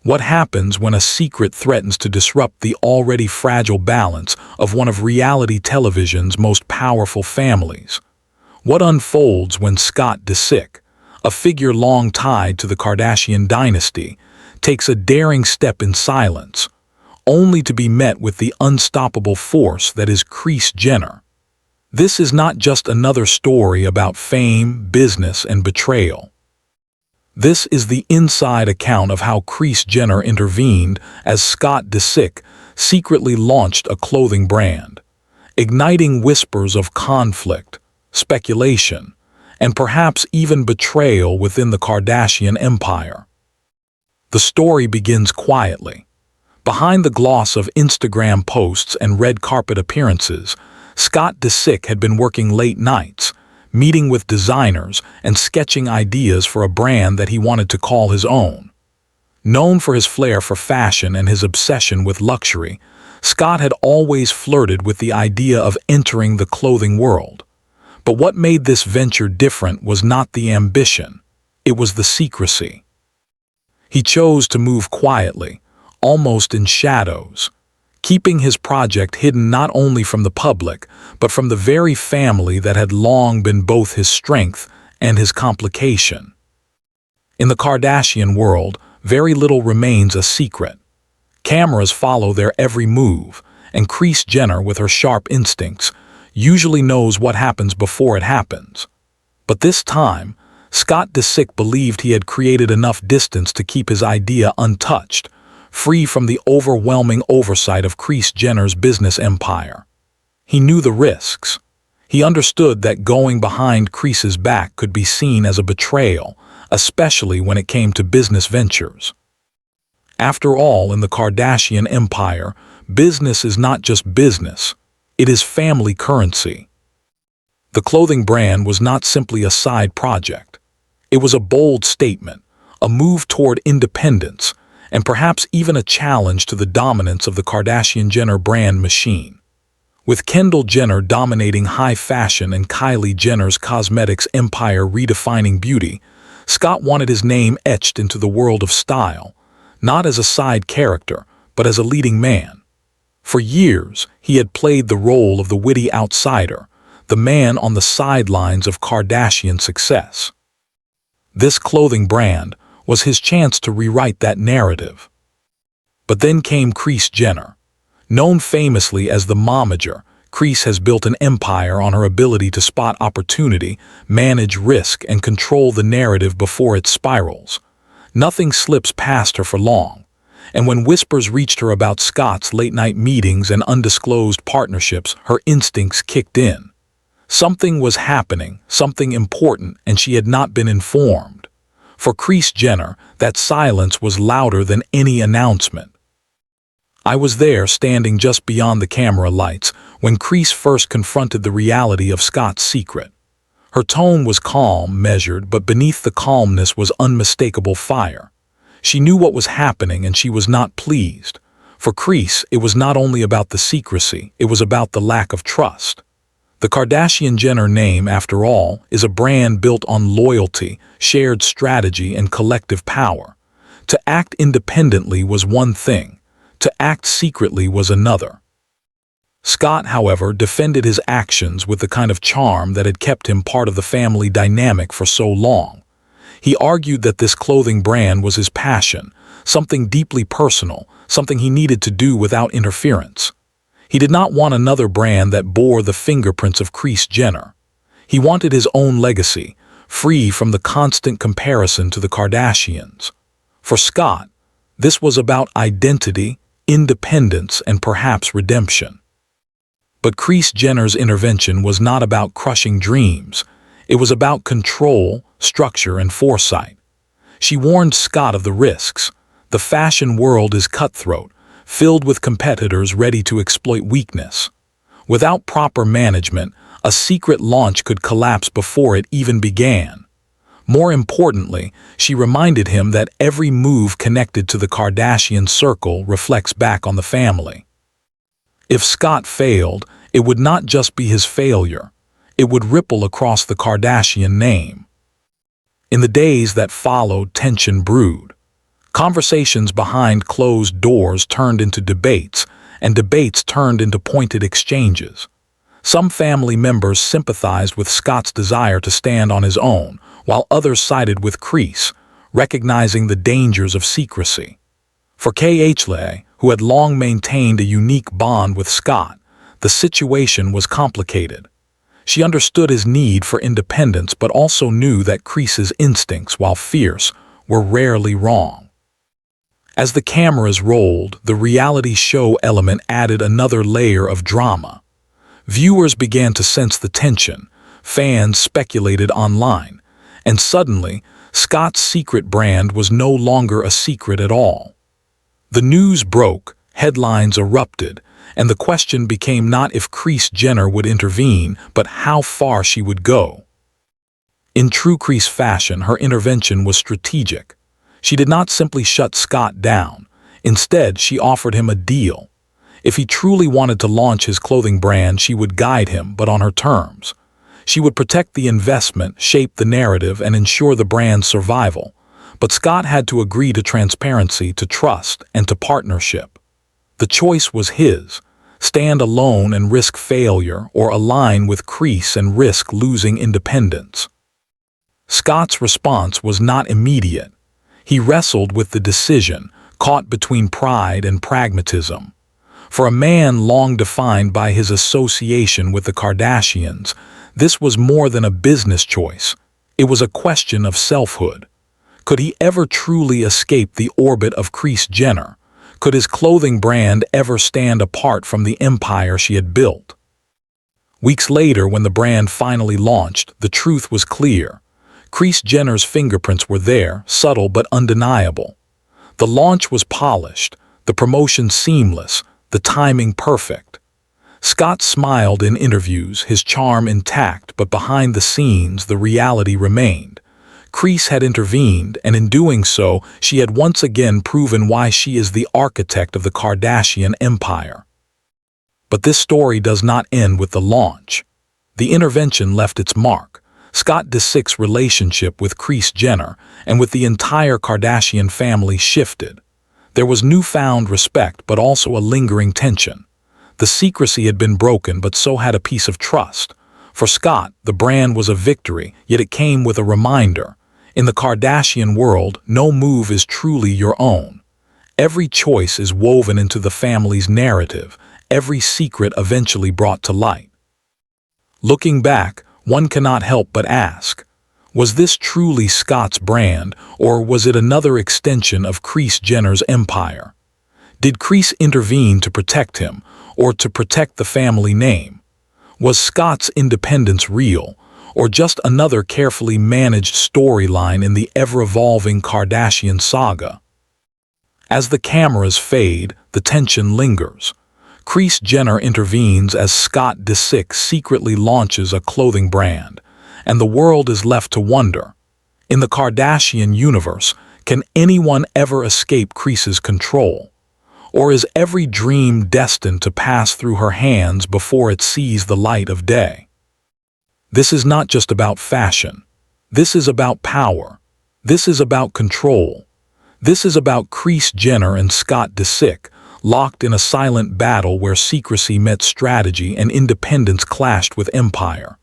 What happens when a secret threatens to disrupt the already fragile balance of one of reality television's most powerful families? What unfolds when Scott Disick, a figure long tied to the Kardashian dynasty, takes a daring step in silence, only to be met with the unstoppable force that is Kris Jenner? This is not just another story about fame, business, and betrayal. This is the inside account of how Kris Jenner intervened as Scott Disick secretly launched a clothing brand, igniting whispers of conflict, speculation, and perhaps even betrayal within the Kardashian empire. The story begins quietly. Behind the gloss of Instagram posts and red carpet appearances, Scott Disick had been working late nights, meeting with designers and sketching ideas for a brand that he wanted to call his own. Known for his flair for fashion and his obsession with luxury, Scott had always flirted with the idea of entering the clothing world. But what made this venture different was not the ambition, it was the secrecy. He chose to move quietly, almost in shadows, keeping his project hidden not only from the public, but from the very family that had long been both his strength and his complication. In the Kardashian world, very little remains a secret. Cameras follow their every move, and Kris Jenner, with her sharp instincts, usually knows what happens before it happens. But this time, Scott Disick believed he had created enough distance to keep his idea untouched, free from the overwhelming oversight of Kris Jenner's business empire. He knew the risks. He understood that going behind Kris's back could be seen as a betrayal, especially when it came to business ventures. After all, in the Kardashian empire, business is not just business, it is family currency. The clothing brand was not simply a side project. It was a bold statement, a move toward independence, and perhaps even a challenge to the dominance of the Kardashian-Jenner brand machine. With Kendall Jenner dominating high fashion and Kylie Jenner's cosmetics empire redefining beauty, Scott wanted his name etched into the world of style, not as a side character, but as a leading man. For years, he had played the role of the witty outsider, the man on the sidelines of Kardashian success. This clothing brand was his chance to rewrite that narrative. But then came Kris Jenner. Known famously as the momager, Kris has built an empire on her ability to spot opportunity, manage risk, and control the narrative before it spirals. Nothing slips past her for long, and when whispers reached her about Scott's late-night meetings and undisclosed partnerships, her instincts kicked in. Something was happening, something important, and she had not been informed. For Kris Jenner, that silence was louder than any announcement. I was there, standing just beyond the camera lights, when Kris first confronted the reality of Scott's secret. Her tone was calm, measured, but beneath the calmness was unmistakable fire. She knew what was happening, and she was not pleased. For Kris, it was not only about the secrecy, it was about the lack of trust. The Kardashian-Jenner name, after all, is a brand built on loyalty, shared strategy, and collective power. To act independently was one thing, to act secretly was another. Scott, however, defended his actions with the kind of charm that had kept him part of the family dynamic for so long. He argued that this clothing brand was his passion, something deeply personal, something he needed to do without interference. He did not want another brand that bore the fingerprints of Kris Jenner. He wanted his own legacy, free from the constant comparison to the Kardashians. For Scott, this was about identity, independence, and perhaps redemption. But Kris Jenner's intervention was not about crushing dreams. It was about control, structure, and foresight. She warned Scott of the risks. The fashion world is cutthroat, filled with competitors ready to exploit weakness. Without proper management, a secret launch could collapse before it even began. More importantly, she reminded him that every move connected to the Kardashian circle reflects back on the family. If Scott failed, it would not just be his failure. It would ripple across the Kardashian name. In the days that followed, tension brewed. Conversations behind closed doors turned into debates, and debates turned into pointed exchanges. Some family members sympathized with Scott's desire to stand on his own, while others sided with Kris, recognizing the dangers of secrecy. For Khle, who had long maintained a unique bond with Scott, the situation was complicated. She understood his need for independence but also knew that Kris's instincts, while fierce, were rarely wrong. As the cameras rolled, the reality show element added another layer of drama. Viewers began to sense the tension, fans speculated online, and suddenly, Scott's secret brand was no longer a secret at all. The news broke, headlines erupted, and the question became not if Kris Jenner would intervene, but how far she would go. In true Kris fashion, her intervention was strategic. She did not simply shut Scott down. Instead, she offered him a deal. If he truly wanted to launch his clothing brand, she would guide him, but on her terms. She would protect the investment, shape the narrative, and ensure the brand's survival. But Scott had to agree to transparency, to trust, and to partnership. The choice was his: stand alone and risk failure, or align with Kris and risk losing independence. Scott's response was not immediate. He wrestled with the decision, caught between pride and pragmatism. For a man long defined by his association with the Kardashians, this was more than a business choice. It was a question of selfhood. Could he ever truly escape the orbit of Kris Jenner? Could his clothing brand ever stand apart from the empire she had built? Weeks later, when the brand finally launched, the truth was clear. Kris Jenner's fingerprints were there, subtle but undeniable. The launch was polished, the promotion seamless, the timing perfect. Scott smiled in interviews, his charm intact, but behind the scenes the reality remained. Kris had intervened, and in doing so, she had once again proven why she is the architect of the Kardashian empire. But this story does not end with the launch. The intervention left its mark. Scott Disick's relationship with Kris Jenner and with the entire Kardashian family shifted. There was newfound respect, but also a lingering tension. The secrecy had been broken, but so had a piece of trust. For Scott, the brand was a victory, yet it came with a reminder. In the Kardashian world, no move is truly your own. Every choice is woven into the family's narrative, every secret eventually brought to light. Looking back, one cannot help but ask, was this truly Scott's brand, or was it another extension of Kris Jenner's empire? Did Kris intervene to protect him, or to protect the family name? Was Scott's independence real, or just another carefully managed storyline in the ever-evolving Kardashian saga? As the cameras fade, the tension lingers. Kris Jenner intervenes as Scott Disick secretly launches a clothing brand, and the world is left to wonder. In the Kardashian universe, can anyone ever escape Kris's control? Or is every dream destined to pass through her hands before it sees the light of day? This is not just about fashion. This is about power. This is about control. This is about Kris Jenner and Scott Disick, locked in a silent battle where secrecy met strategy and independence clashed with empire.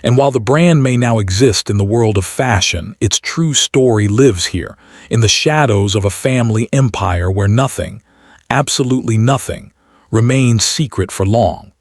And while the brand may now exist in the world of fashion, its true story lives here, in the shadows of a family empire where nothing, absolutely nothing, remains secret for long.